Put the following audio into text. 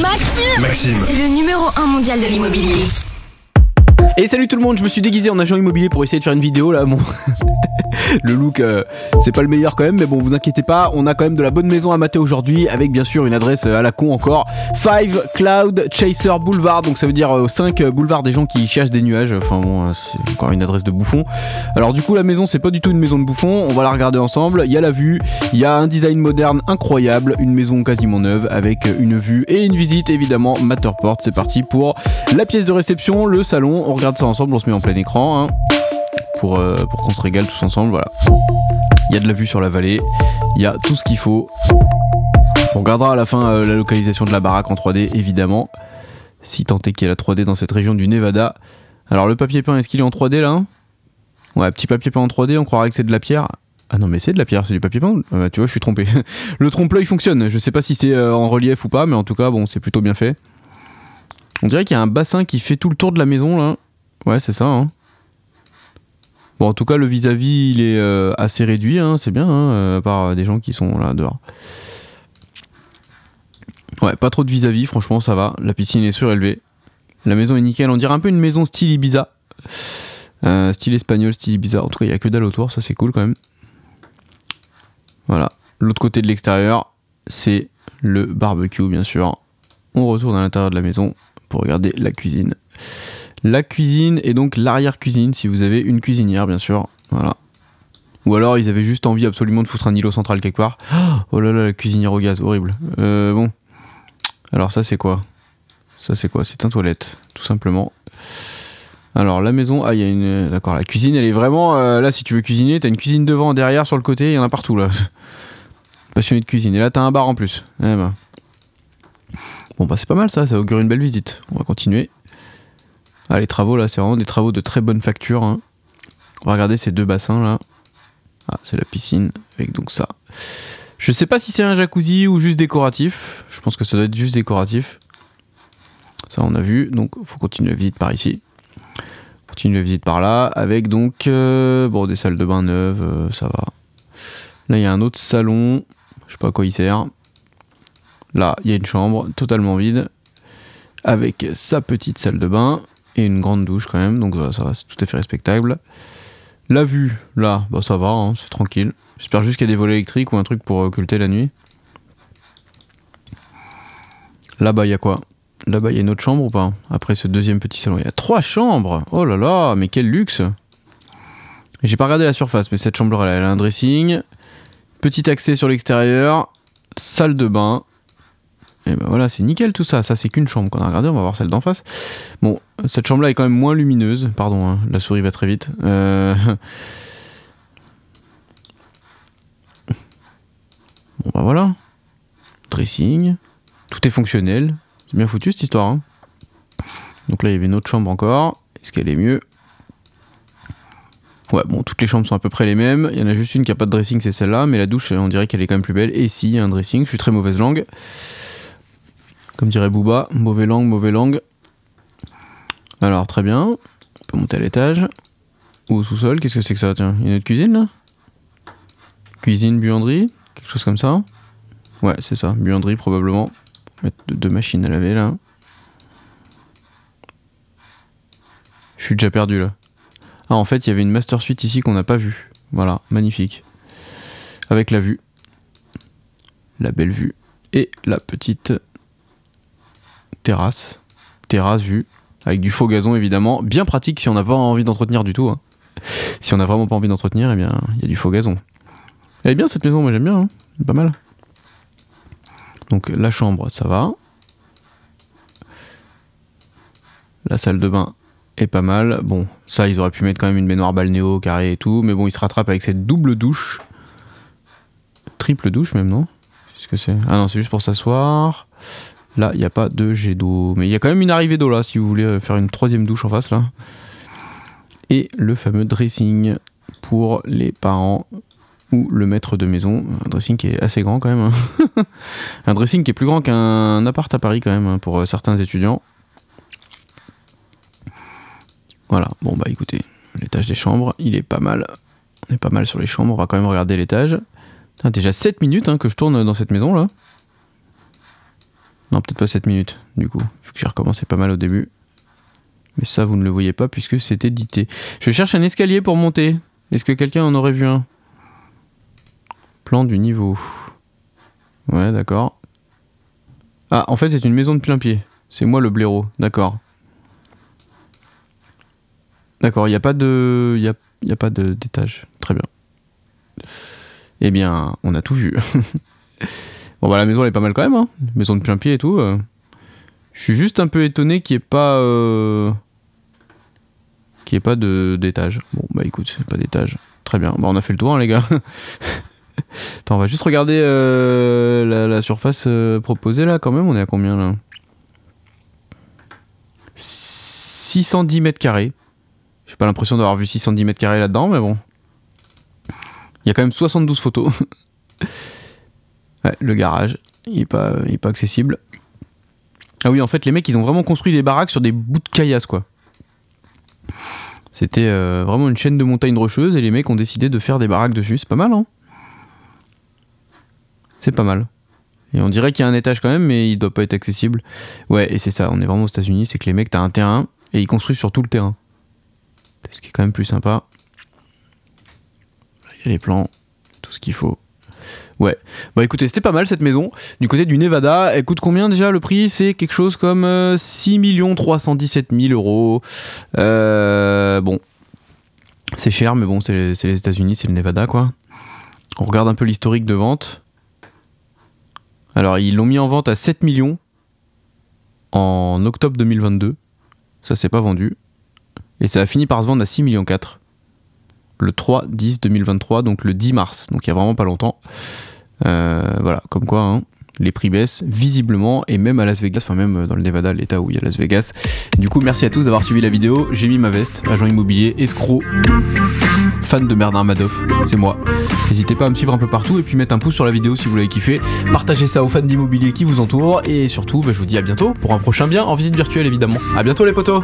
Maxime, c'est le numéro 1 mondial de l'immobilier. Et salut tout le monde, je me suis déguisé en agent immobilier pour essayer de faire une vidéo là. Bon, le look c'est pas le meilleur quand même, mais bon, vous inquiétez pas, on a quand même de la bonne maison à mater aujourd'hui, avec bien sûr une adresse à la con encore, 5 Cloud Chaser Boulevard, donc ça veut dire 5 boulevards des gens qui cherchent des nuages. Enfin bon, c'est encore une adresse de bouffon. Alors du coup la maison c'est pas du tout une maison de bouffon, on va la regarder ensemble. Il y a la vue, il y a un design moderne incroyable, une maison quasiment neuve avec une vue et une visite évidemment Matterport. C'est parti pour la pièce de réception, le salon, on regarde ça ensemble, on se met en plein écran hein, pour qu'on se régale tous ensemble, voilà. Il y a de la vue sur la vallée, il y a tout ce qu'il faut. On regardera à la fin la localisation de la baraque en 3D évidemment, si tant est qu'il y a la 3D dans cette région du Nevada. Alors le papier peint, est-ce qu'il est en 3D là hein? Ouais, petit papier peint en 3D, on croirait que c'est de la pierre. Ah non mais c'est de la pierre, c'est du papier peint. Tu vois, je suis trompé. Le trompe-l'œil fonctionne, je sais pas si c'est en relief ou pas, mais en tout cas bon, c'est plutôt bien fait. On dirait qu'il y a un bassin qui fait tout le tour de la maison là. Ouais, c'est ça hein. Bon, en tout cas le vis-à-vis il est assez réduit hein, c'est bien hein, par des gens qui sont là dehors. Ouais, pas trop de vis-à-vis, franchement ça va. La piscine est surélevée. La maison est nickel, on dirait un peu une maison style Ibiza. Style espagnol, style Ibiza. En tout cas il y a que dalle autour, ça c'est cool quand même. Voilà, l'autre côté de l'extérieur c'est le barbecue bien sûr. On retourne à l'intérieur de la maison pour regarder la cuisine. La cuisine et donc l'arrière-cuisine si vous avez une cuisinière bien sûr, voilà. Ou alors ils avaient juste envie absolument de foutre un îlot central quelque part. Oh là là, la cuisinière au gaz, horrible. Bon, alors ça c'est quoi? Ça c'est quoi? C'est un toilette, tout simplement. Alors la maison, ah il y a une... D'accord, la cuisine elle est vraiment... là si tu veux cuisiner, t'as une cuisine devant, derrière, sur le côté, il y en a partout là. Passionné de cuisine. Et là t'as un bar en plus. Eh ben. Bon bah c'est pas mal ça augure une belle visite. On va continuer. Ah les travaux là c'est vraiment des travaux de très bonne facture hein. On va regarder ces deux bassins là. Ah c'est la piscine avec donc ça. Je sais pas si c'est un jacuzzi ou juste décoratif. Je pense que ça doit être juste décoratif. Ça on a vu, donc faut continuer la visite par ici. Continue la visite par là avec donc bon des salles de bain neuves, ça va. Là il y a un autre salon, je sais pas à quoi il sert. Là il y a une chambre totalement vide avec sa petite salle de bain. Et une grande douche quand même, donc voilà, ça va, c'est tout à fait respectable. La vue, là, bah ça va, hein, c'est tranquille. J'espère juste qu'il y a des volets électriques ou un truc pour occulter la nuit. Là-bas, il y a quoi? Là-bas, il y a une autre chambre ou pas? Après ce deuxième petit salon, il y a 3 chambres. Oh là là, mais quel luxe! J'ai pas regardé la surface, mais cette chambre-là, elle a un dressing. Petit accès sur l'extérieur. Salle de bain. Et ben voilà, c'est nickel tout ça. Ça, c'est qu'une chambre qu'on a regardé. On va voir celle d'en face. Bon, cette chambre-là est quand même moins lumineuse. Pardon, hein, la souris va très vite. Bon, bah voilà. Dressing. Tout est fonctionnel. C'est bien foutu cette histoire. Hein. Donc là, il y avait une autre chambre encore. Est-ce qu'elle est mieux? Ouais, bon, toutes les chambres sont à peu près les mêmes. Il y en a juste une qui n'a pas de dressing, c'est celle-là. Mais la douche, on dirait qu'elle est quand même plus belle. Et si, il y a un dressing. Je suis très mauvaise langue. Comme dirait Booba, mauvais langue, mauvais langue. Alors, très bien. On peut monter à l'étage. Ou au sous-sol, qu'est-ce que c'est que ça? Tiens, il y a une autre cuisine là? Cuisine, buanderie, quelque chose comme ça? Ouais, c'est ça, buanderie probablement. On va mettre 2 machines à laver là. Je suis déjà perdu là. Ah, en fait, il y avait une master suite ici qu'on n'a pas vue. Voilà, magnifique. Avec la vue. La belle vue. Et la petite... terrasse vue, avec du faux gazon évidemment, bien pratique si on n'a pas envie d'entretenir du tout. Hein. Si on n'a vraiment pas envie d'entretenir, eh bien il y a du faux gazon. Elle est bien cette maison, moi j'aime bien, hein. Pas mal. Donc la chambre, ça va. La salle de bain est pas mal. Bon, ça ils auraient pu mettre quand même une baignoire balnéo carré et tout, mais bon ils se rattrapent avec cette double douche. Triple douche même, non? Qu'est-ce que c'est? Ah non, c'est juste pour s'asseoir. Là, il n'y a pas de jet d'eau. Mais il y a quand même une arrivée d'eau là, si vous voulez faire une 3e douche en face là. Et le fameux dressing pour les parents ou le maître de maison. Un dressing qui est assez grand quand même. Hein. Un dressing qui est plus grand qu'un appart à Paris quand même, hein, pour certains étudiants. Voilà, bon bah écoutez, l'étage des chambres, il est pas mal. On est pas mal sur les chambres, on va quand même regarder l'étage. Déjà 7 minutes hein, que je tourne dans cette maison là. Non, peut-être pas 7 minutes, du coup, vu que j'ai recommencé pas mal au début. Mais ça, vous ne le voyez pas puisque c'est édité. Je cherche un escalier pour monter. Est-ce que quelqu'un en aurait vu un? Plan du niveau. Ouais, d'accord. Ah, en fait, c'est une maison de plein pied. C'est moi le blaireau, d'accord. D'accord, il n'y a pas de... Il y a pas d'étage. Très bien. Eh bien, on a tout vu. Bon bah la maison elle est pas mal quand même, hein. Maison de plein pied et tout. Je suis juste un peu étonné qu'il n'y ait pas... qu'il n'y ait pas d'étage. Bon bah écoute, pas d'étage. Très bien, bah on a fait le tour hein, les gars. Attends, on va juste regarder la surface proposée là quand même, on est à combien là? 610 mètres carrés. J'ai pas l'impression d'avoir vu 610 mètres carrés là-dedans, mais bon. Il y a quand même 72 photos. Ouais, le garage, il est pas accessible. Ah oui, en fait, les mecs, ils ont vraiment construit des baraques sur des bouts de caillasse, quoi. C'était vraiment une chaîne de montagnes rocheuses et les mecs ont décidé de faire des baraques dessus. C'est pas mal, hein? C'est pas mal. Et on dirait qu'il y a un étage quand même, mais il doit pas être accessible. Ouais, et c'est ça, on est vraiment aux États-Unis, c'est que les mecs, t'as un terrain et ils construisent sur tout le terrain. Ce qui est quand même plus sympa. Il y a les plans, tout ce qu'il faut. Ouais, bah écoutez, c'était pas mal cette maison. Du côté du Nevada, elle coûte combien déjà le prix? C'est quelque chose comme 6 317 000 euros. Bon, c'est cher, mais bon, c'est les États-Unis, c'est le Nevada quoi. On regarde un peu l'historique de vente. Alors, ils l'ont mis en vente à 7 millions en octobre 2022. Ça, c'est pas vendu. Et ça a fini par se vendre à 6 millions 4. Le 3-10-2023, donc le 10 mars. Donc il y a vraiment pas longtemps. Voilà, comme quoi, hein, les prix baissent visiblement, et même à Las Vegas, enfin même dans le Nevada, l'état où il y a Las Vegas. Du coup, merci à tous d'avoir suivi la vidéo. J'ai mis ma veste, agent immobilier, escroc, fan de Bernard Madoff, c'est moi. N'hésitez pas à me suivre un peu partout et puis mettre un pouce sur la vidéo si vous l'avez kiffé. Partagez ça aux fans d'immobilier qui vous entourent. Et surtout, bah, je vous dis à bientôt pour un prochain bien en visite virtuelle évidemment. À bientôt les potos.